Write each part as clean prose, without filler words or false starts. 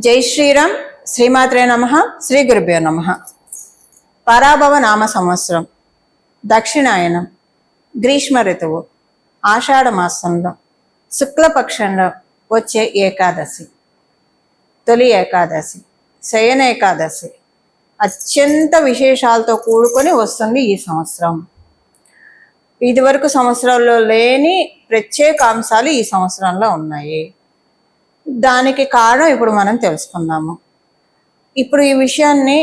జై శ్రీరామ్. శ్రీమాత్రే నమః. శ్రీ గురుభ్యో నమః. పరాభవ నామ సంవత్సరం, దక్షిణాయనం, గ్రీష్మ ఋతువు, ఆషాఢ మాసంలో శుక్లపక్షంలో వచ్చే ఏకాదశి, తొలి ఏకాదశి, శయన ఏకాదశి అత్యంత విశేషాలతో కూడుకొని వస్తుంది ఈ సంవత్సరం. ఇదివరకు సంవత్సరాల్లో లేని ప్రత్యేక అంశాలు ఈ సంవత్సరంలో ఉన్నాయి. దానికి కారణం ఇప్పుడు మనం తెలుసుకుందాము. ఇప్పుడు ఈ విషయాన్ని,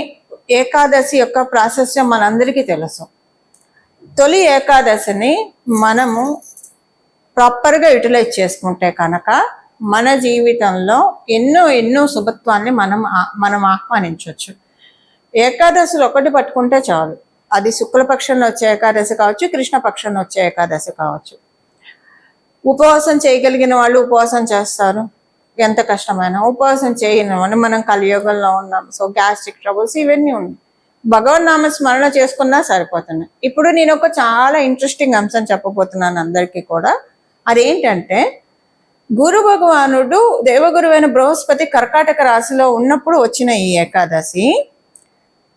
ఏకాదశి యొక్క ప్రాశస్త్యం మనందరికీ తెలుసు. తొలి ఏకాదశిని మనము ప్రాపర్గా యూటిలైజ్ చేసుకుంటే కనుక మన జీవితంలో ఎన్నో శుభత్వాన్ని మనం ఆహ్వానించవచ్చు. ఏకాదశులు ఒకటి పట్టుకుంటే చాలు. అది శుక్లపక్షంలో వచ్చే ఏకాదశి కావచ్చు, కృష్ణపక్షంలో వచ్చే ఏకాదశి కావచ్చు. ఉపవాసం చేయగలిగిన వాళ్ళు ఉపవాసం చేస్తారు. ఎంత కష్టమైనా ఉపవాసం చేయని మనం కలియుగంలో ఉన్నాం. సో గ్యాస్ట్రిక్ ట్రబుల్స్ ఇవన్నీ ఉన్నాయి. భగవన్ నామ స్మరణ చేసుకున్నా సరిపోతున్నాయి. ఇప్పుడు నేను ఒక చాలా ఇంట్రెస్టింగ్ అంశం చెప్పబోతున్నాను అందరికీ కూడా. అదేంటంటే, గురు భగవానుడు దేవగురువైన బృహస్పతి కర్కాటక రాశిలో ఉన్నప్పుడు వచ్చిన ఈ ఏకాదశి.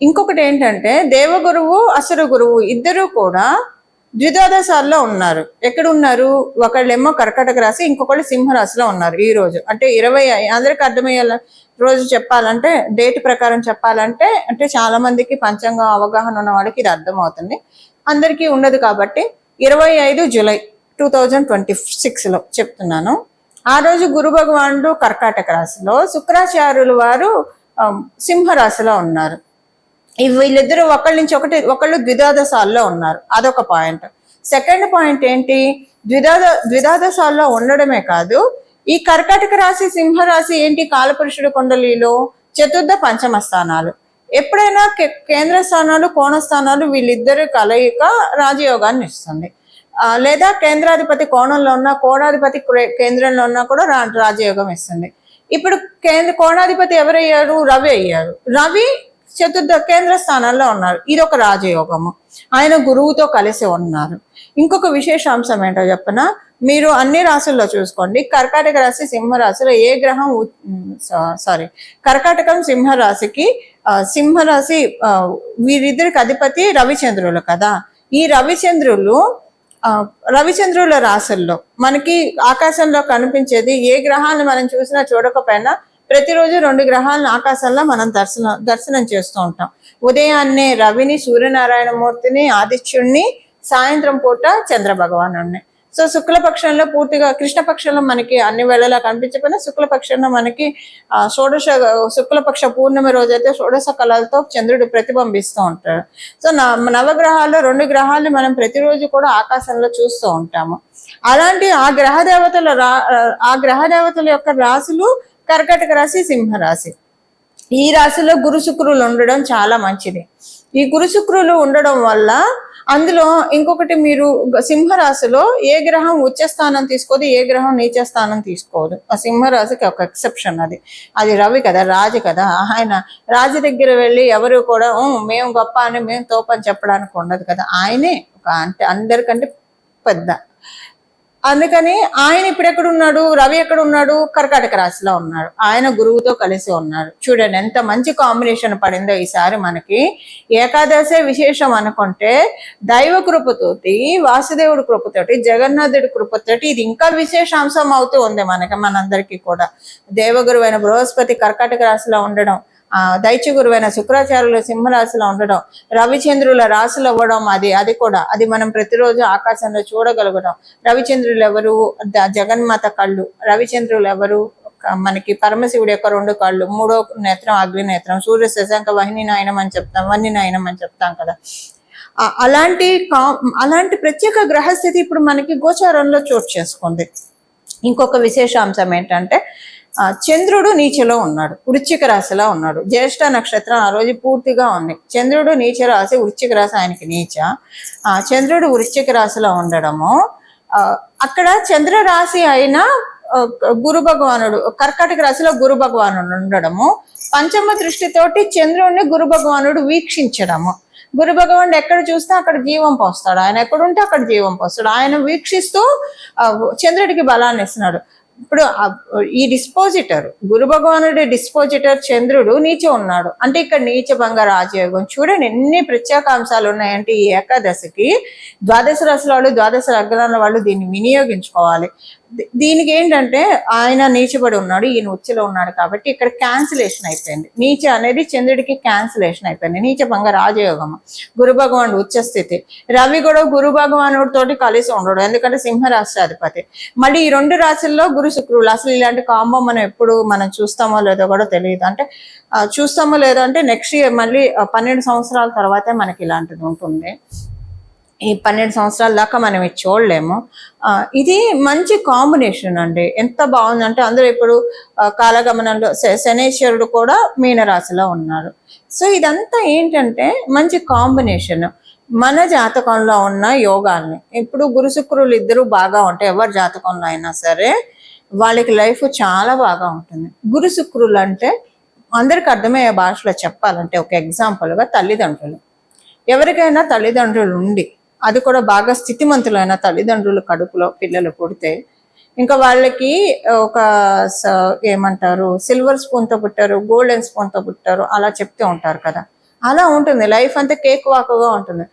ఇంకొకటి ఏంటంటే, దేవగురువు అసురు గురువు ఇద్దరు కూడా ద్విదాదశాల్లో ఉన్నారు. ఎక్కడ ఉన్నారు? ఒకళ్ళేమో కర్కాటక రాశి, ఇంకొకళ్ళు సింహరాశిలో ఉన్నారు. ఈ రోజు అంటే 20, అందరికి అర్థమయ్యేలా రోజు చెప్పాలంటే, డేట్ ప్రకారం చెప్పాలంటే, అంటే చాలా మందికి పంచాంగ అవగాహన ఉన్న వాళ్ళకి ఇది అర్థమవుతుంది, అందరికీ ఉండదు కాబట్టి 25 జూలై 2026లో చెప్తున్నాను. ఆ రోజు గురు భగవానుడు కర్కాటక రాశిలో, శుక్రాచార్యులు వారు సింహరాశిలో ఉన్నారు. వీళ్ళిద్దరూ ఒకళ్ళు ద్విదాదశాల్లో ఉన్నారు. అదొక పాయింట్. సెకండ్ పాయింట్ ఏంటి? ద్విదాదశాల్లో ఉండడమే కాదు, ఈ కర్కాటక రాశి సింహరాశి ఏంటి? కాలపురుషుడు కుండలిలో చతుర్థ పంచమ స్థానాలు. ఎప్పుడైనా కేంద్ర స్థానాలు, కోణ స్థానాలు వీళ్ళిద్దరు కలయిక రాజయోగాన్ని ఇస్తుంది. లేదా కేంద్రాధిపతి కోణంలో ఉన్నా, కోణాధిపతి కేంద్రంలో ఉన్నా కూడా రాజయోగం ఇస్తుంది. ఇప్పుడు కోణాధిపతి ఎవరయ్యారు? రవి అయ్యారు. రవి చతుర్థ కేంద్ర స్థానాల్లో ఉన్నారు. ఇది ఒక రాజయోగము. ఆయన గురువుతో కలిసి ఉన్నారు. ఇంకొక విశేషాంశం ఏంటో చెప్పనా? మీరు అన్ని రాశుల్లో చూసుకోండి. కర్కాటక రాశి సింహరాశిలో ఏ గ్రహం కర్కాటకం సింహరాశికి, సింహరాశి వీరిద్దరికి అధిపతి రవిచంద్రులు కదా. ఈ రవిచంద్రుల రాశుల్లో మనకి ఆకాశంలో కనిపించేది, ఏ గ్రహాన్ని మనం చూసినా చూడకపోయినా ప్రతిరోజు 2 గ్రహాలను ఆకాశంలో మనం దర్శనం చేస్తూ ఉంటాం. ఉదయాన్నే రవిని, సూర్యనారాయణ మూర్తిని, ఆదిత్యుడిని, సాయంత్రం పూట చంద్ర భగవానుడిని. సో శుక్లపక్షంలో పూర్తిగా, కృష్ణపక్షంలో మనకి అన్ని వేళలా కనిపించకపోయినా శుక్లపక్షంలో మనకి శుక్లపక్ష పూర్ణిమ రోజైతే షోడశ కళలతో చంద్రుడు ప్రతిబింబిస్తూ ఉంటాడు. సో నవగ్రహాల్లో 2 గ్రహాలను మనం ప్రతిరోజు కూడా ఆకాశంలో చూస్తూ ఉంటాము. అలాంటి ఆ గ్రహ దేవతల యొక్క రాశులు కర్కాటక రాశి, సింహరాశి. ఈ రాశిలో గురు శుక్రులు ఉండడం చాలా మంచిది. ఈ గురు శుక్రులు ఉండడం వల్ల, అందులో ఇంకొకటి, మీరు సింహరాశిలో ఏ గ్రహం ఉచ్చ స్థానం తీసుకోదు, ఏ గ్రహం నీచ స్థానం తీసుకోదు. ఆ సింహరాశికి ఒక ఎక్సెప్షన్. అది రవి కదా, రాజు కదా. ఆయన రాజు దగ్గర వెళ్ళి ఎవరు కూడా మేము గొప్ప అని, మేము తోపని చెప్పడానికి ఉండదు కదా. ఆయనే అంటే అందరికంటే పెద్ద. అందుకని ఆయన ఇప్పుడు ఎక్కడున్నాడు? రవి ఎక్కడున్నాడు? కర్కాటక రాశిలో ఉన్నాడు. ఆయన గురువుతో కలిసి ఉన్నాడు. చూడండి ఎంత మంచి కాంబినేషన్ పడిందో ఈసారి మనకి. ఏకాదశే విశేషం అనుకుంటే, దైవ కృపతోటి, వాసుదేవుడి కృపతోటి, జగన్నాథుడి కృపతోటి ఇది ఇంకా విశేషాంశం అవుతూ ఉంది మనందరికీ కూడా. దేవగురువైన బృహస్పతి కర్కాటక రాశిలో ఉండడం, దైత్య గురువైన శుక్రాచార్యులు సింహరాశిలో ఉండడం, రవిచంద్రుల రాశులు అవ్వడం, అది మనం ప్రతిరోజు ఆకాశంలో చూడగలగడం. రవిచంద్రులు ఎవరు? జగన్మాత కళ్ళు. రవిచంద్రులు ఎవరు? మనకి పరమశివుడి యొక్క 2 కళ్ళు, 3వ నేత్రం అగ్ని నేత్రం, సూర్య శశాంక వహ్ని నాయనం అని చెప్తాం కదా. అలాంటి ప్రత్యేక గ్రహస్థితి ఇప్పుడు మనకి గోచారంలో చోటు చేసుకుంది. ఇంకొక విశేషాంశం ఏంటంటే, చంద్రుడు నీచలో ఉన్నాడు, వృశ్చిక రాశిలో ఉన్నాడు. జ్యేష్ఠ నక్షత్రం ఆ రోజు పూర్తిగా ఉంది. చంద్రుడు నీచ రాశి, వృశ్చిక రాశి ఆయనకి నీచ. చంద్రుడు వృశ్చిక రాశిలో ఉండడము, అక్కడ చంద్ర రాశి అయిన గురు భగవానుడు కర్కాటక రాశిలో గురు భగవానుడు ఉండడము, పంచమ దృష్టితోటి చంద్రుడిని గురు భగవానుడు వీక్షించడము. గురు భగవానుడు ఎక్కడ చూస్తే అక్కడ జీవం పోస్తాడు. ఆయన ఎక్కడుంటే అక్కడ జీవం పోస్తాడు. ఆయన వీక్షిస్తూ చంద్రుడికి బలాన్ని ఇస్తున్నాడు. ఇప్పుడు ఈ డిస్పోజిటర్ గురు భగవానుడి డిస్పోజిటర్ చంద్రుడు నీచ ఉన్నాడు అంటే ఇక్కడ నీచ భంగ రాజయోగం. చూడండి ఎన్ని ప్రత్యేక అంశాలు ఉన్నాయంటే ఈ ఏకాదశికి. ద్వాదశ రాశుల వాళ్ళు, ద్వాదశ లగ్నాల వాళ్ళు దీన్ని వినియోగించుకోవాలి. దీనికి ఏంటంటే ఆయన నీచబడి ఉన్నాడు, ఈయన ఉచ్చలో ఉన్నాడు కాబట్టి ఇక్కడ క్యాన్సిలేషన్ అయిపోయింది. నీచ అనేది చంద్రుడికి క్యాన్సిలేషన్ అయిపోయింది. నీచ భంగ రాజయోగం. గురు భగవానుడు ఉచ్చ స్థితి. రవి కూడా గురు భగవానుడి తోటి కలిసి ఉండడు, ఎందుకంటే సింహరాశి అధిపతి. మళ్ళీ ఈ 2 రాశుల్లో గురు శుక్రులు. అసలు ఇలాంటి కాంబో మనం చూస్తామో లేదో కూడా తెలియదు. అంటే చూస్తామో లేదో అంటే నెక్స్ట్ ఇయర్ మళ్ళీ 12 సంవత్సరాల తర్వాతే మనకి ఇలాంటిది ఉంటుంది. ఈ 12 సంవత్సరాల దాకా మనం ఇది చూడలేము. ఇది మంచి కాంబినేషన్ అండి. ఎంత బాగుందంటే అందరూ ఇప్పుడు కాలగమనంలో శనేశ్వరుడు కూడా మీనరాశిలో ఉన్నారు. సో ఇదంతా ఏంటంటే మంచి కాంబినేషన్. మన జాతకంలో ఉన్న యోగాల్ని ఇప్పుడు గురు శుక్రులు ఇద్దరు బాగా ఉంటాయి. ఎవరి జాతకంలో అయినా సరే వాళ్ళకి లైఫ్ చాలా బాగా ఉంటుంది. గురు శుక్రులు అంటే అందరికి అర్థమయ్యే భాషలో చెప్పాలంటే ఒక ఎగ్జాంపుల్గా తల్లిదండ్రులు. ఎవరికైనా తల్లిదండ్రులు ఉండి అది కూడా బాగా స్థితిమంతులైన తల్లిదండ్రులు కడుపులో పిల్లలు పుడితే ఇంకా వాళ్ళకి ఒక ఏమంటారు సిల్వర్ స్పూన్తో పుట్టారు, గోల్డెన్ స్పూన్తో పుట్టారు అలా చెప్తూ ఉంటారు కదా. అలా ఉంటుంది లైఫ్ అంతా కేక్ వాకుగా ఉంటుంది.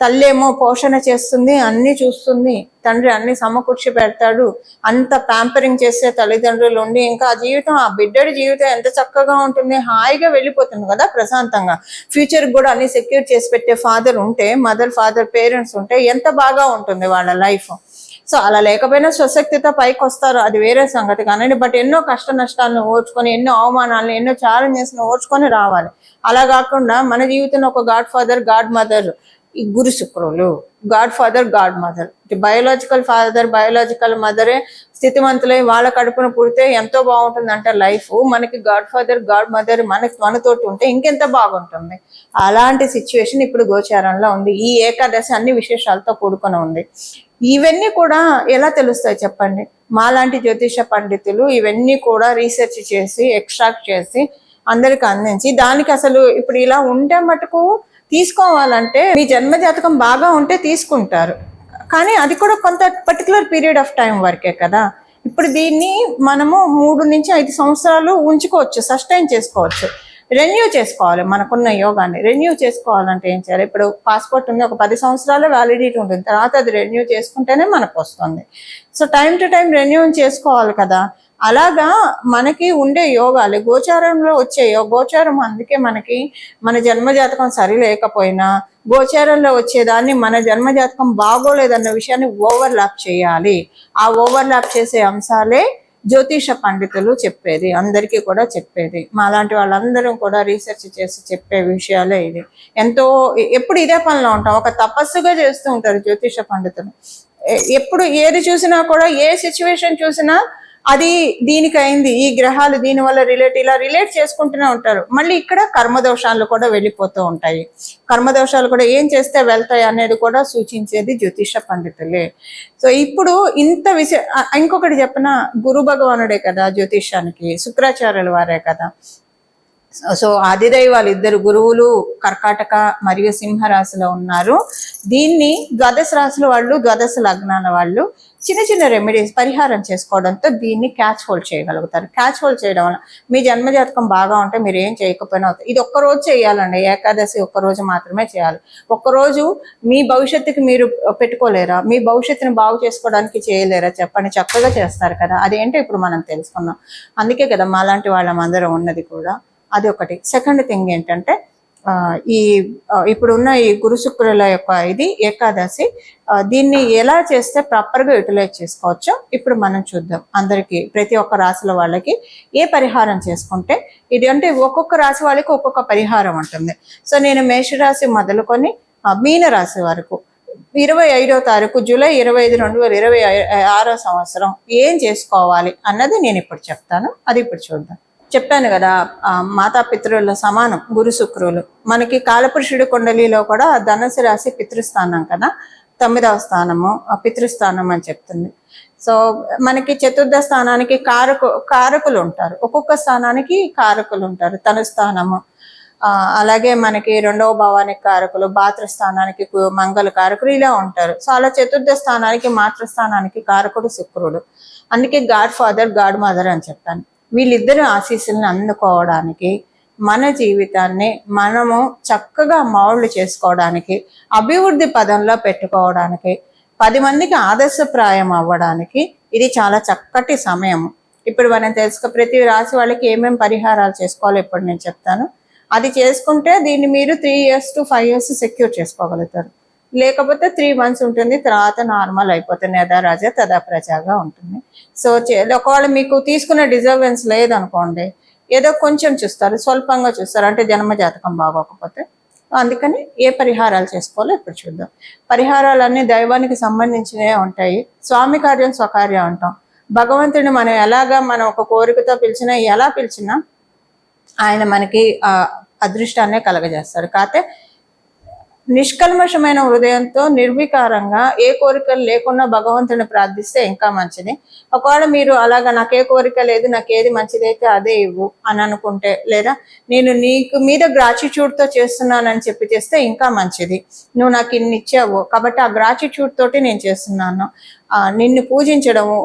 తల్లి ఏమో పోషణ చేస్తుంది, అన్ని చూస్తుంది, తండ్రి అన్ని సమకూర్చి పెడతాడు, అంత ప్యాంపరింగ్ చేసే తల్లిదండ్రులు ఉండి ఇంకా ఆ జీవితం, ఆ బిడ్డడి జీవితం ఎంత చక్కగా ఉంటుంది, హాయిగా వెళ్ళిపోతుంది కదా ప్రశాంతంగా. ఫ్యూచర్ కూడా అన్ని సెక్యూర్ చేసి పెట్టే ఫాదర్ ఉంటే, ఫాదర్ పేరెంట్స్ ఉంటే ఎంత బాగా ఉంటుంది వాళ్ళ లైఫ్. సో అలా లేకపోయినా స్వశక్తితో పైకి వస్తారు, అది వేరే సంగతి కానండి. బట్ ఎన్నో కష్ట నష్టాలను ఓర్చుకొని, ఎన్నో అవమానాలను, ఎన్నో ఛాలెంజెస్ ఓర్చుకొని రావాలి. అలా కాకుండా మన జీవితంలో ఒక గాడ్ ఫాదర్, గాడ్ మదర్ ఈ గురు శుక్రులు. God father, god mother, biological father, biological మదరే స్థితిమంతులై వాళ్ళ కడుపున పుడితే ఎంతో బాగుంటుంది అంటే లైఫ్. మనకి గాడ్ ఫాదర్, గాడ్ మదర్ మనతోటి ఉంటే ఇంకెంత బాగుంటుంది. అలాంటి సిచ్యువేషన్ ఇప్పుడు గోచారంలో ఉంది. ఈ ఏకాదశి అన్ని విశేషాలతో కూడుకొని ఉంది. ఇవన్నీ కూడా ఎలా తెలుస్తాయి చెప్పండి? మాలాంటి జ్యోతిష పండితులు ఇవన్నీ కూడా రీసెర్చ్ చేసి ఎక్స్ట్రాక్ట్ చేసి అందరికి అందించి, దానికి అసలు ఇప్పుడు ఇలా ఉంటే మటుకు తీసుకోవాలంటే మీ జన్మ జాతకం బాగా ఉంటే తీసుకుంటారు, కానీ అది కూడా కొంత పర్టికులర్ పీరియడ్ ఆఫ్ టైం వరకే కదా. ఇప్పుడు దీన్ని మనము 3 నుంచి 5 సంవత్సరాలు ఉంచుకోవచ్చు, సస్టైన్ చేసుకోవచ్చు, రెన్యూ చేసుకోవాలి. మనకున్న యోగాన్ని రెన్యూ చేసుకోవాలంటే ఏం చేయాలి? ఇప్పుడు పాస్పోర్ట్ ఉంది, ఒక 10 సంవత్సరాల వ్యాలిడిటీ ఉంటుంది, తర్వాత అది రెన్యూ చేసుకుంటేనే మనకు వస్తుంది. So time to time renew చేసుకోవాలి కదా. అలాగా మనకి ఉండే యోగాలు గోచారంలో వచ్చే గోచారం. అందుకే మనకి మన జన్మజాతకం సరి లేకపోయినా గోచారంలో వచ్చేదాన్ని మన జన్మజాతకం బాగోలేదన్న విషయాన్ని ఓవర్లాప్ చేయాలి. ఆ ఓవర్లాప్ చేసే అంశాలే జ్యోతిష పండితులు చెప్పేది, అందరికీ కూడా చెప్పేది. మాలాంటి వాళ్ళందరం కూడా రీసెర్చ్ చేసి చెప్పే విషయాలే ఇది. ఎంతో ఎప్పుడు ఇదే పనిలో ఉంటాం, ఒక తపస్సుగా చేస్తూ ఉంటారు జ్యోతిష పండితులు. ఎప్పుడు ఏది చూసినా కూడా, ఏ సిచ్యువేషన్ చూసినా అది దీనికి అయింది, ఈ గ్రహాలు దీనివల్ల ఇలా రిలేట్ చేసుకుంటూనే ఉంటారు. మళ్ళీ ఇక్కడ కర్మదోషాలు కూడా వెళ్ళిపోతూ ఉంటాయి. కర్మదోషాలు కూడా ఏం చేస్తే వెళ్తాయి అనేది కూడా సూచించేది జ్యోతిష పండితులే. సో ఇప్పుడు ఇంత ఇంకొకటి చెప్పిన, గురు భగవానుడే కదా జ్యోతిషానికి, శుక్రాచార్యుల వారే కదా. సో ఆదిదైవాలు ఇద్దరు గురువులు కర్కాటక మరియు సింహరాశిలో ఉన్నారు. దీన్ని ద్వాదశ రాశుల వాళ్ళు, ద్వాదశ లగ్నాల వాళ్ళు చిన్న చిన్న రెమెడీస్ పరిహారం చేసుకోవడంతో దీన్ని క్యాచ్ హోల్డ్ చేయగలుగుతారు. క్యాచ్ హోల్డ్ చేయడం వల్ల మీ జన్మజాతకం బాగా ఉంటే మీరు ఏం చేయకపోయినా అవుతుంది. ఇది ఒక్కరోజు చేయాలండి, ఏకాదశి ఒక్కరోజు మాత్రమే చేయాలి. ఒక్కరోజు మీ భవిష్యత్తుకి మీరు పెట్టుకోలేరా? మీ భవిష్యత్తుని బాగు చేసుకోవడానికి చేయలేరా చెప్పండి? చక్కగా చేస్తారు కదా. అదేంటో ఇప్పుడు మనం తెలుసుకున్నాం. అందుకే కదా మాలాంటి వాళ్ళమందరం ఉన్నది కూడా. అది ఒకటి. సెకండ్ థింగ్ ఏంటంటే ఇప్పుడున్న ఈ గురు శుక్రుల యొక్క ఇది ఏకాదశి, దీన్ని ఎలా చేస్తే ప్రాపర్గా యూటిలైజ్ చేసుకోవచ్చో ఇప్పుడు మనం చూద్దాం. అందరికీ ప్రతి ఒక్క రాశుల వాళ్ళకి ఏ పరిహారం చేసుకుంటే ఇది, అంటే ఒక్కొక్క రాశి వాళ్ళకి ఒక్కొక్క పరిహారం ఉంటుంది. సో నేను మేషరాశి మొదలుకొని మీన రాశి వరకు 25వ తారీఖు జూలై 25, 2026 సంవత్సరం ఏం చేసుకోవాలి అన్నది నేను ఇప్పుడు చెప్తాను. అది ఇప్పుడు చూద్దాం. చెప్పాను కదా, మాతాపితృల సమానం గురు శుక్రులు. మనకి కాలపురుషుడి కుండలిలో కూడా ధనుసు రాశి పితృస్థానం కదా, 9వ స్థానము పితృస్థానం అని చెప్తుంది. సో మనకి చతుర్థ స్థానానికి కారకులు ఉంటారు, ఒక్కొక్క స్థానానికి కారకులు ఉంటారు. తన స్థానము అలాగే మనకి రెండవ భావానికి కారకులు, భాతృస్థానానికి మంగళ కారకులు ఇలా ఉంటారు. సో అలా చతుర్థ స్థానానికి మాతృస్థానానికి కారకుడు శుక్రుడు. అందుకే గాడ్ ఫాదర్, గాడ్ మదర్ అని చెప్పాను. వీళ్ళిద్దరు ఆశీస్సులను అందుకోవడానికి, మన జీవితాన్ని మనము చక్కగా మౌల్డ్ చేసుకోవడానికి, అభివృద్ధి పదంలో పెట్టుకోవడానికి, 10 మందికి ఆదర్శప్రాయం అవ్వడానికి ఇది చాలా చక్కటి సమయం. ఇప్పుడు మనం ప్రతి రాశి వాళ్ళకి ఏమేమి పరిహారాలు చేసుకోవాలో ఇప్పుడు నేను చెప్తాను. అది చేసుకుంటే దీన్ని మీరు 3 years to 5 years సెక్యూర్ చేసుకోగలుగుతారు. లేకపోతే 3 months ఉంటుంది, తర్వాత నార్మల్ అయిపోతుంది, యథా రాజా తదా ప్రజాగా ఉంటుంది. సో ఒకవేళ మీకు తీసుకునే డిజర్వెన్స్ లేదనుకోండి, ఏదో కొంచెం చూస్తారు, స్వల్పంగా చూస్తారు, అంటే జన్మ జాతకం బాగోకపోతే. అందుకని ఏ పరిహారాలు చేసుకోవాలో ఇప్పుడు చూద్దాం. పరిహారాలన్నీ దైవానికి సంబంధించినవే ఉంటాయి. స్వామి కార్యం స్వకార్యం అంటాం. భగవంతుడిని మనం ఒక కోరికతో పిలిచినా, ఎలా పిలిచినా ఆయన మనకి అదృష్టాన్నే కలగజేస్తాడు. కాకపోతే నిష్కల్మషమైన హృదయంతో నిర్వికారంగా ఏ కోరికలు లేకుండా భగవంతుని ప్రార్థిస్తే ఇంకా మంచిది. ఒకవేళ మీరు అలాగా నాకు ఏ కోరిక లేదు, నాకు ఏది మంచిదైతే అదే ఇవ్వు అని అనుకుంటే, లేదా నేను నీకు మీద గ్రాటిట్యూడ్తో చేస్తున్నానని చెప్పి చేస్తే ఇంకా మంచిది. నువ్వు నాకు ఇన్ని ఇచ్చావు కాబట్టి ఆ గ్రాటిట్యూడ్ తోటి నేను చేస్తున్నాను, నిన్ను పూజించడము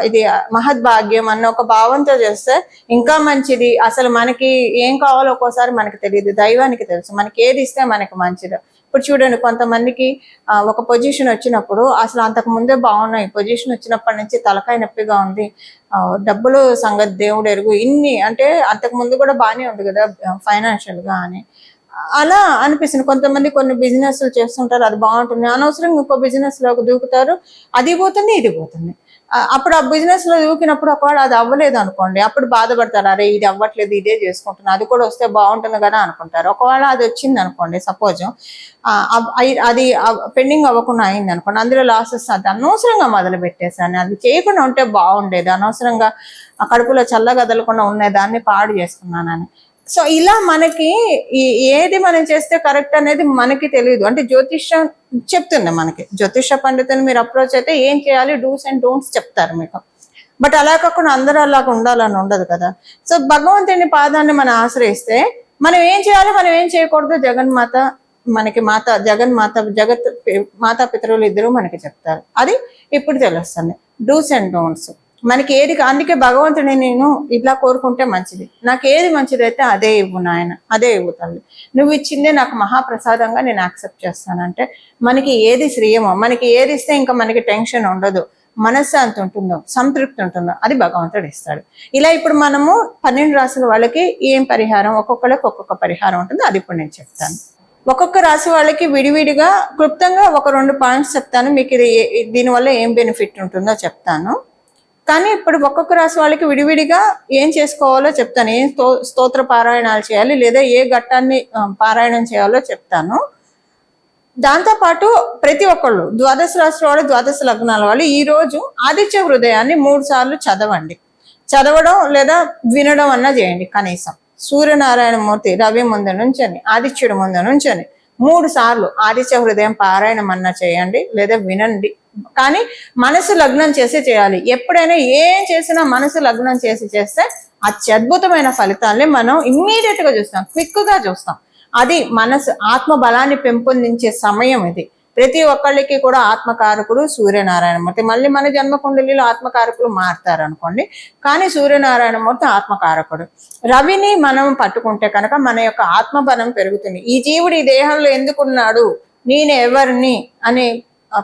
ఇది మహద్భాగ్యం అన్న ఒక భావంతో చేస్తే ఇంకా మంచిది. అసలు మనకి ఏం కావాలో ఒక్కోసారి మనకి తెలియదు, దైవానికి తెలుసు మనకి ఏది ఇస్తే మనకి మంచిదో. ఇప్పుడు చూడండి, కొంతమందికి ఒక పొజిషన్ వచ్చినప్పుడు అసలు అంతకు ముందే బాగున్నాయి, పొజిషన్ వచ్చినప్పటి నుంచి తలకాయ నొప్పిగా ఉంది, డబ్బులు సంగతి దేవుడు ఎరుగు, ఇన్ని అంటే అంతకు ముందు కూడా బాగానే ఉంది కదా ఫైనాన్షియల్గా అని అలా అనిపిస్తుంది. కొంతమంది కొన్ని బిజినెస్లు చేస్తుంటారు, అది బాగుంటుంది, అనవసరంగా ఇంకో బిజినెస్లోకి దూకుతారు, అది పోతుంది ఇది పోతుంది. అప్పుడు ఆ బిజినెస్లో దూకినప్పుడు ఒకవేళ అది అవ్వలేదు అనుకోండి, అప్పుడు బాధపడతారు, అరే ఇది అవ్వట్లేదు ఇదే చేసుకుంటున్నా, అది కూడా వస్తే బాగుంటుంది కదా అనుకుంటారు. ఒకవేళ అది వచ్చింది అనుకోండి, సపోజ్ అది పెండింగ్ అవ్వకుండా అయింది అనుకోండి, అందులో లాసెస్ అది అనవసరంగా మొదలు పెట్టేశాను, అది చేయకుండా ఉంటే బాగుండేది, అనవసరంగా కడుపులో చల్లగదలకుండా ఉన్న దాన్ని పాడు చేసుకున్నానని. సో ఇలా మనకి ఏది మనం చేస్తే కరెక్ట్ అనేది మనకి తెలియదు. అంటే జ్యోతిష్యం చెప్తుంది మనకి, జ్యోతిష పండితులు మీరు అప్రోచ్ అయితే ఏం చేయాలి, డూస్ అండ్ డోంట్స్ చెప్తారు మీకు. బట్ అలా కాకుండా అందరూ అలాగా ఉండాలని ఉండదు కదా. సో భగవంతుని పాదాన్ని మనం ఆశ్రయిస్తే మనం ఏం చేయాలి, మనం ఏం చేయకూడదు జగన్మాత మనకి జగత్ మాతా పితరులు ఇద్దరు మనకి చెప్తారు. అది ఇప్పుడు తెలుస్తుంది, డూస్ అండ్ డోంట్స్ మనకి ఏది. అందుకే భగవంతుని నేను ఇట్లా కోరుకుంటే మంచిది, నాకు ఏది మంచిదైతే అదే ఇవ్వు నాయన, అదే ఇవ్వు తల్లి, నువ్వు ఇచ్చిందే నాకు మహాప్రసాదంగా నేను యాక్సెప్ట్ చేస్తానంటే మనకి ఏది శ్రేయమో, మనకి ఏది ఇస్తే ఇంకా మనకి టెన్షన్ ఉండదు, మనశ్శాంతి ఉంటుందో, సంతృప్తి ఉంటుందో అది భగవంతుడు ఇస్తాడు. ఇలా ఇప్పుడు మనము 12 రాశుల వాళ్ళకి ఏం పరిహారం, ఒక్కొక్కరికి ఒక్కొక్క పరిహారం ఉంటుంది, అది ఇప్పుడు నేను చెప్తాను. ఒక్కొక్క రాశి వాళ్ళకి విడివిడిగా క్లుప్తంగా ఒక 2 పాయింట్స్ చెప్తాను, మీకు ఇది దీనివల్ల ఏం బెనిఫిట్ ఉంటుందో చెప్తాను. కానీ ఇప్పుడు ఒక్కొక్క రాశి వాళ్ళకి విడివిడిగా ఏం చేసుకోవాలో చెప్తాను, ఏం స్తోత్ర పారాయణాలు చేయాలి, లేదా ఏ ఘట్టాన్ని పారాయణం చేయాలో చెప్తాను. దాంతోపాటు ప్రతి ఒక్కళ్ళు 12 రాశి వాళ్ళు, 12 లగ్నాల వాళ్ళు ఈరోజు ఆదిత్య హృదయాన్ని 3 సార్లు చదవండి. చదవడం లేదా వినడం అన్నా చేయండి. కనీసం సూర్యనారాయణమూర్తి రవి ముందు నుంచని, ఆదిత్యుడి ముందు నుంచని 3 సార్లు ఆదిత్య హృదయం పారాయణం అన్నా చేయండి లేదా వినండి. కానీ మనసు లగ్నం చేసి చేయాలి. ఎప్పుడైనా ఏం చేసినా మనసు లగ్నం చేసి చేస్తే అత్యద్భుతమైన ఫలితాల్ని మనం ఇమ్మీడియట్ గా చూస్తాం, క్విక్ గా చూస్తాం. అది మనసు ఆత్మ బలాన్ని పెంపొందించే సమయం ఇది. ప్రతి ఒక్కళ్ళకి కూడా ఆత్మకారకుడు సూర్యనారాయణమూర్తి. మళ్ళీ మన జన్మకుండలిలో ఆత్మకారకులు మారుతారు అనుకోండి, కానీ సూర్యనారాయణమూర్తి ఆత్మకారకుడు. రవిని మనం పట్టుకుంటే కనుక మన యొక్క ఆత్మబలం పెరుగుతుంది. ఈ జీవుడు ఈ దేహంలో ఎందుకున్నాడు, నేను ఎవరిని అని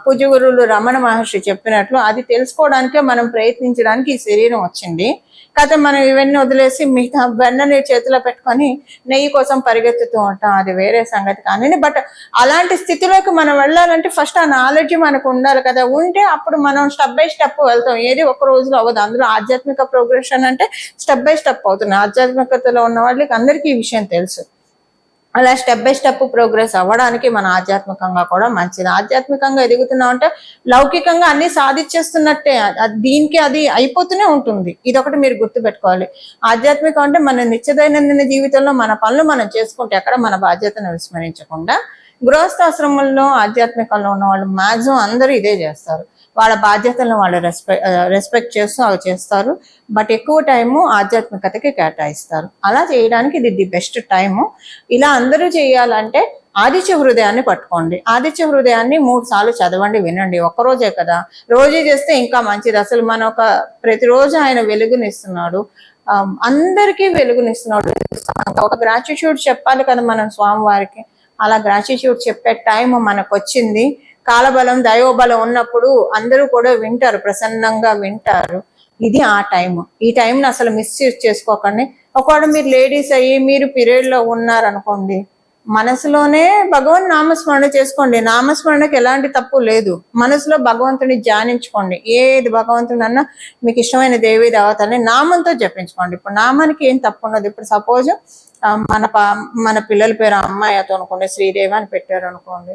పూజ్య గురువులు రమణ మహర్షి చెప్పినట్లు అది తెలుసుకోవడానికే మనం ప్రయత్నించడానికి ఈ శరీరం వచ్చింది. కాకపోతే మనం ఇవన్నీ వదిలేసి మిగతా వెన్నని చేతిలో పెట్టుకొని నెయ్యి కోసం పరిగెత్తుతూ ఉంటాం, అది వేరే సంగతి. కానీ బట్ అలాంటి స్థితిలోకి మనం వెళ్ళాలంటే ఫస్ట్ ఆ నాలెడ్జ్ మనకు ఉండాలి కదా. ఉంటే అప్పుడు మనం స్టెప్ బై స్టెప్ వెళ్తాం. ఏది ఒక రోజులో అవ్వదు. అందులో ఆధ్యాత్మిక ప్రోగ్రెషన్ అంటే స్టెప్ బై స్టెప్ అవుతుంది. ఆధ్యాత్మికతలో ఉన్న వాళ్ళకి అందరికీ ఈ విషయం తెలుసు. అలా స్టెప్ బై స్టెప్ ప్రోగ్రెస్ అవ్వడానికి మన ఆధ్యాత్మికంగా కూడా మంచిది. ఆధ్యాత్మికంగా ఎదుగుతున్నాం అంటే లౌకికంగా అన్ని సాధించేస్తున్నట్టే, దీనికి అది అయిపోతూనే ఉంటుంది. ఇదొకటి మీరు గుర్తుపెట్టుకోవాలి. ఆధ్యాత్మికం అంటే మన నిత్య దైనందిన జీవితంలో మన పనులు మనం చేసుకుంటే ఎక్కడ మన బాధ్యతను విస్మరించకుండా. గృహస్థాశ్రమంలో ఆధ్యాత్మికంలో ఉన్న వాళ్ళు మాక్సిమం అందరూ ఇదే చేస్తారు. వాళ్ళ బాధ్యతలను వాళ్ళు రెస్పెక్ట్ చేస్తూ అవి చేస్తారు. బట్ ఎక్కువ టైము ఆధ్యాత్మికతకి కేటాయిస్తారు. అలా చేయడానికి ఇది ది బెస్ట్ టైము. ఇలా అందరూ చేయాలంటే ఆదిత్య హృదయాన్ని పట్టుకోండి. ఆదిత్య హృదయాన్ని 3 సార్లు చదవండి, వినండి. ఒక్కరోజే కదా, రోజు చేస్తే ఇంకా మంచిది. అసలు మన ప్రతిరోజు ఆయన వెలుగునిస్తున్నాడు, అందరికీ వెలుగునిస్తున్నాడు. ఒక గ్రాటిట్యూడ్ చెప్పాలి కదా మనం స్వామివారికి. అలా గ్రాటిట్యూడ్ చెప్పే టైం మనకు వచ్చింది. కాలబలం దైవబలం ఉన్నప్పుడు అందరూ కూడా వింటారు, ప్రసన్నంగా వింటారు. ఇది ఆ టైం. ఈ టైంని అసలు మిస్యూజ్ చేసుకోకండి. ఒకవేళ మీరు లేడీస్ అయ్యి మీరు పీరియడ్ లో ఉన్నారనుకోండి, మనసులోనే భగవన్ నామస్మరణ చేసుకోండి. నామస్మరణకి ఎలాంటి తప్పు లేదు. మనసులో భగవంతుని ధ్యానించుకోండి. ఏది భగవంతుని అన్నా మీకు ఇష్టమైన దేవి దేవతల్ని నామంతో జపించుకోండి. ఇప్పుడు నామానికి ఏం తప్పు ఉండదు. ఇప్పుడు సపోజ్ మన పిల్లల పేరు అమ్మాయి అతో అనుకోండి, శ్రీదేవి అని పెట్టారు అనుకోండి,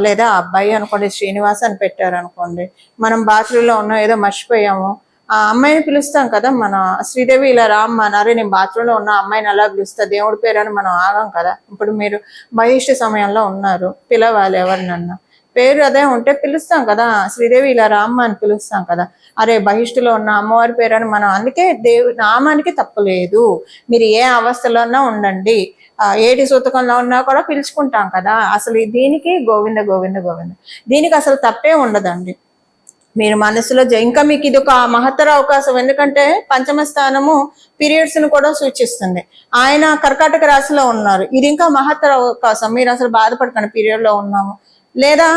లేదా అబ్బాయి అనుకోండి శ్రీనివాస్ అని పెట్టారు అనుకోండి. మనం బాత్రూంలో ఉన్నాం, ఏదో మర్చిపోయాము, ఆ అమ్మాయిని పిలుస్తాం కదా, మన శ్రీదేవి ఇలా రామ్మ అరే నేను బాత్రూంలో ఉన్న అమ్మాయిని అలా పిలుస్తా, దేవుడి పేరు అని మనం ఆగాం కదా. ఇప్పుడు మీరు బహిష్ట సమయంలో ఉన్నారు, పిలవాలి ఎవరినన్నా, పేరు అదే ఉంటే పిలుస్తాం కదా, శ్రీదేవి ఇలా రామ్మ అని పిలుస్తాం కదా. అరే బహిష్టులో ఉన్న అమ్మవారి పేరు అని మనం, అందుకే నామానికి తప్పు లేదు. మీరు ఏ అవస్థలోన్నా ఉండండి, ఏటి సూతకంలో ఉన్నా కూడా పిలుచుకుంటాం కదా. అసలు దీనికి గోవింద గోవింద గోవింద, దీనికి అసలు తప్పే ఉండదండి. మీరు మనసులో ఇంకా మీకు ఇది ఒక మహత్తర అవకాశం. ఎందుకంటే పంచమ స్థానము పీరియడ్స్ ను కూడా సూచిస్తుంది. ఆయన కర్కాటక రాశిలో ఉన్నారు. ఇది ఇంకా మహత్తర అవకాశం. మీరు అసలు బాధపడకండి పీరియడ్ లో ఉన్నాము, లేదా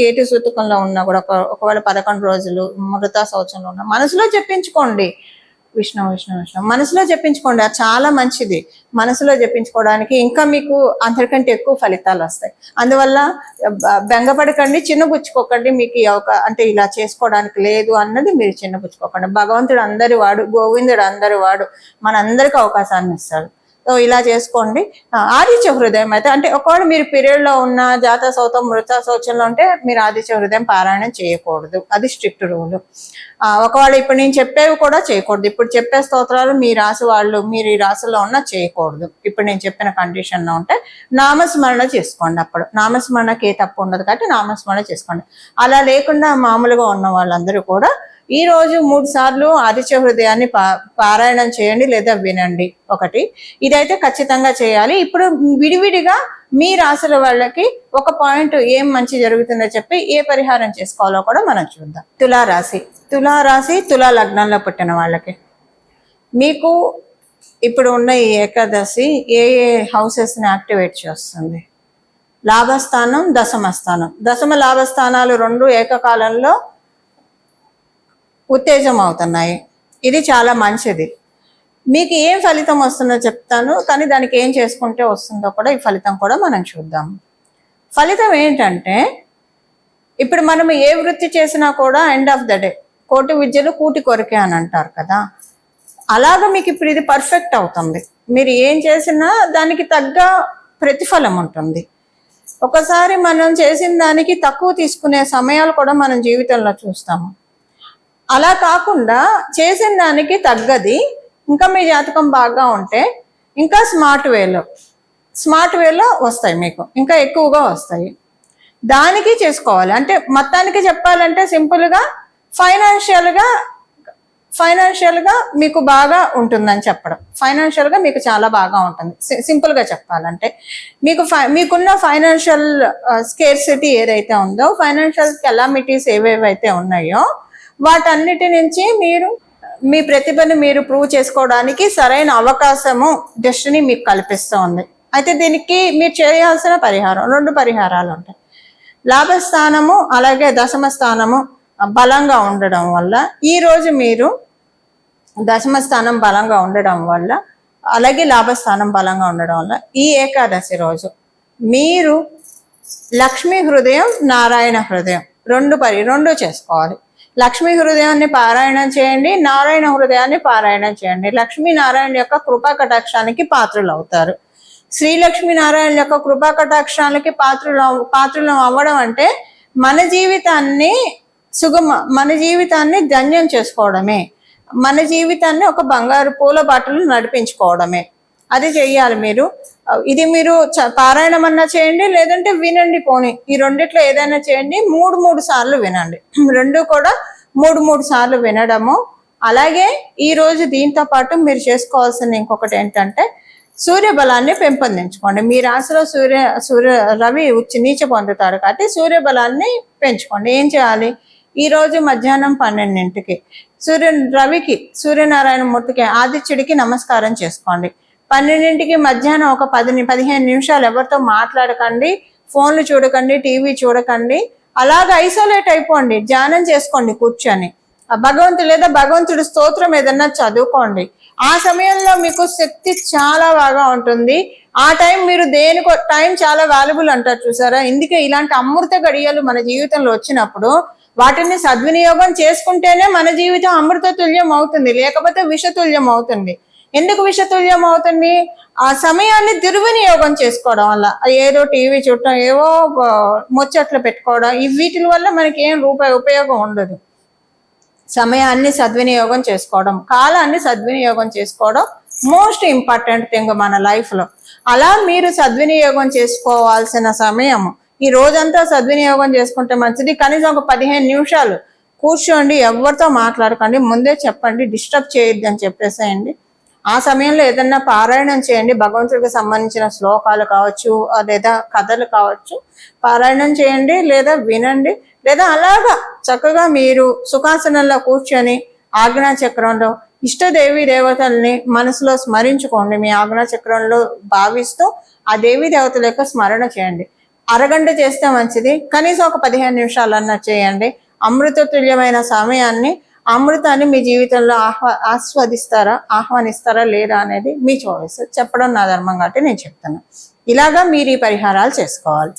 ఏటి సూతకంలో ఉన్నా కూడా ఒకవేళ 11 రోజులు మృతా శౌచంలో ఉన్నా మనసులో చెప్పించుకోండి, విష్ణు విష్ణు విష్ణు మనసులో జపించుకోండి. అది చాలా మంచిది. మనసులో జపించుకోవడానికి ఇంకా మీకు అందరికంటే ఎక్కువ ఫలితాలు వస్తాయి. అందువల్ల బెంగపడకండి, చిన్నబుచ్చుకోకండి. మీకు అంటే ఇలా చేసుకోవడానికి లేదు అన్నది మీరు చిన్నబుచ్చుకోకండి. భగవంతుడు అందరి వాడు, గోవిందుడు అందరి వాడు, మనందరికీ అవకాశాన్ని ఇస్తాడు. సో ఇలా చేసుకోండి. ఆదిత్య హృదయం అయితే అంటే ఒకవేళ మీరు పీరియడ్ లో ఉన్న జాత సౌతం మృత శౌచంలో ఉంటే మీరు ఆదిత్య హృదయం పారాయణం చేయకూడదు. అది స్ట్రిక్ట్ రూల్. ఒకవేళ ఇప్పుడు నేను చెప్పేవి కూడా చేయకూడదు. ఇప్పుడు చెప్పే స్తోత్రాలు మీ రాశి వాళ్ళు, మీరు ఈ రాశిలో ఉన్న చేయకూడదు. ఇప్పుడు నేను చెప్పిన కండిషన్ లో ఉంటే నామస్మరణ చేసుకోండి. అప్పుడు నామస్మరణకి ఏ తప్పు ఉండదు కాబట్టి నామస్మరణ చేసుకోండి. అలా లేకుండా మామూలుగా ఉన్న వాళ్ళందరూ కూడా ఈ రోజు 3 సార్లు ఆదిత్య హృదయాన్ని పారాయణం చేయండి లేదా వినండి. ఒకటి ఇదైతే ఖచ్చితంగా చేయాలి. ఇప్పుడు విడివిడిగా మీ రాశుల వాళ్ళకి ఒక పాయింట్ ఏం మంచి జరుగుతుందో చెప్పి ఏ పరిహారం చేసుకోవాలో కూడా మనం చూద్దాం. తులారాశి తులా లగ్నంలో పుట్టిన వాళ్ళకి మీకు ఇప్పుడు ఉన్న ఈ ఏకాదశి ఏ ఏ హౌసెస్ని యాక్టివేట్ చేస్తుంది? లాభస్థానం, దశమ స్థానం. దశమ లాభస్థానాలు 2 ఏకకాలంలో ఉత్తేజం అవుతున్నాయి. ఇది చాలా మంచిది. మీకు ఏం ఫలితం వస్తుందో చెప్తాను, కానీ దానికి ఏం చేసుకుంటే వస్తుందో కూడా ఈ ఫలితం కూడా మనం చూద్దాం. ఫలితం ఏంటంటే ఇప్పుడు మనం ఏ వృత్తి చేసినా కూడా ఎండ్ ఆఫ్ ద డే కోటి విద్యలు కూటి కొరకే అని అంటారు కదా. అలాగ మీకు ఇప్పుడు ఇది పర్ఫెక్ట్ అవుతుంది. మీరు ఏం చేసినా దానికి తగ్గ ప్రతిఫలం ఉంటుంది. ఒకసారి మనం చేసిన దానికి తక్కువ తీసుకునే సమయాలు కూడా మనం జీవితంలో చూస్తాము. అలా కాకుండా చేసిన దానికి తగ్గది, ఇంకా మీ జాతకం బాగా ఉంటే ఇంకా స్మార్ట్ వేలో వస్తాయి, మీకు ఇంకా ఎక్కువగా వస్తాయి. దానికి చేసుకోవాలి. అంటే మొత్తానికి చెప్పాలంటే సింపుల్గా ఫైనాన్షియల్గా మీకు బాగా ఉంటుందని చెప్పడం. ఫైనాన్షియల్గా మీకు చాలా బాగా ఉంటుంది. సింపుల్గా చెప్పాలంటే మీకున్న ఫైనాన్షియల్ స్కేర్సిటీ ఏదైతే ఉందో, ఫైనాన్షియల్ కెలామిటీస్ ఏవేవైతే ఉన్నాయో వాటన్నిటి నుంచి మీరు మీ ప్రతిభను మీరు ప్రూవ్ చేసుకోవడానికి సరైన అవకాశము డెస్టినీ మీకు కల్పిస్తూ ఉంది. అయితే దీనికి మీరు చేయాల్సిన పరిహారం 2 పరిహారాలు ఉంటాయి. లాభస్థానము అలాగే దశమ స్థానము బలంగా ఉండడం వల్ల, ఈరోజు మీరు దశమ స్థానం బలంగా ఉండడం వల్ల అలాగే లాభస్థానం బలంగా ఉండడం వల్ల ఈ ఏకాదశి రోజు మీరు లక్ష్మీ హృదయం, నారాయణ హృదయం 2 చేసుకోవాలి. లక్ష్మీ హృదయాన్ని పారాయణం చేయండి, నారాయణ హృదయాన్ని పారాయణం చేయండి. లక్ష్మీ నారాయణ యొక్క కృపా కటాక్షానికి పాత్రలు అవుతారు. శ్రీలక్ష్మీ నారాయణ యొక్క కృపా కటాక్షానికి పాత్రలు అవ్వడం అంటే మన జీవితాన్ని ధన్యం చేసుకోవడమే, మన జీవితాన్ని ఒక బంగారు పూల బాటలు నడిపించుకోవడమే. అది చెయ్యాలి మీరు. ఇది మీరు పారాయణం అన్నా చేయండి, లేదంటే వినండి. పోనీ ఈ రెండిట్లో ఏదైనా చేయండి. మూడు సార్లు వినండి. రెండు కూడా మూడు సార్లు వినడము. అలాగే ఈ రోజు దీంతో పాటు మీరు చేసుకోవాల్సిన ఇంకొకటి ఏంటంటే సూర్య బలాన్ని పెంపొందించుకోండి. మీ రాశిలో రవి నీచ పొందుతాడు కాబట్టి సూర్య బలాన్ని పెంచుకోండి. ఏం చేయాలి? ఈ రోజు మధ్యాహ్నం 12ంటికి రవికి, సూర్యనారాయణ మూర్తికి, ఆదిత్యుడికి నమస్కారం చేసుకోండి. 12ంటికి మధ్యాహ్నం ఒక 10-15 నిమిషాలు ఎవరితో మాట్లాడకండి, ఫోన్లు చూడకండి, టీవీ చూడకండి. అలాగ ఐసోలేట్ అయిపోండి. ధ్యానం చేసుకోండి కూర్చొని. భగవంతుడి స్తోత్రం ఏదన్నా చదువుకోండి. ఆ సమయంలో మీకు శక్తి చాలా బాగా ఉంటుంది. ఆ టైం మీరు టైం చాలా వాల్యుబుల్ అంటారు చూసారా. ఇందుకే ఇలాంటి అమృత గడియలు మన జీవితంలో వచ్చినప్పుడు వాటిని సద్వినియోగం చేసుకుంటేనే మన జీవితం అమృత తుల్యం అవుతుంది, లేకపోతే విషతుల్యం అవుతుంది. ఎందుకు విషతుల్యం అవుతుంది? ఆ సమయాన్ని దుర్వినియోగం చేసుకోవడం వల్ల, ఏదో టీవీ చూడటం, ఏవో ముచ్చట్లు పెట్టుకోవడం, వీటి వల్ల మనకి ఏం ఉపయోగం ఉండదు. సమయాన్ని సద్వినియోగం చేసుకోవడం, కాలాన్ని సద్వినియోగం చేసుకోవడం మోస్ట్ ఇంపార్టెంట్ థింగ్ మన లైఫ్లో. అలా మీరు సద్వినియోగం చేసుకోవాల్సిన సమయం ఈ రోజంతా సద్వినియోగం చేసుకుంటే మంచిది. కనీసం ఒక 15 నిమిషాలు కూర్చోండి, ఎవరితో మాట్లాడకండి, ముందే చెప్పండి, డిస్టర్బ్ చేయొద్దు అని చెప్పేసేయండి. ఆ సమయంలో ఏదన్నా పారాయణం చేయండి. భగవంతుడికి సంబంధించిన శ్లోకాలు కావచ్చు, లేదా కథలు కావచ్చు, పారాయణం చేయండి, లేదా వినండి, లేదా అలాగా చక్కగా మీరు సుఖాసనంలో కూర్చొని ఆజ్ఞాచక్రంలో ఇష్టదేవి దేవతల్ని మనసులో స్మరించుకోండి. మీ ఆజ్ఞాచక్రంలో భావిస్తూ ఆ దేవీ దేవతల యొక్క స్మరణ చేయండి. అరగంట చేస్తే మంచిది, కనీసం ఒక 15 నిమిషాలన్నా చేయండి. అమృత తుల్యమైన సమయాన్ని, అమృతాన్ని మీ జీవితంలో ఆహ్వానిస్తారా లేదా అనేది మీ చాయిస్. చెప్పడం నా ధర్మం కాబట్టి నేను చెప్తాను. ఇలాగా మీరు ఈ పరిహారాలు చేసుకోవాలి.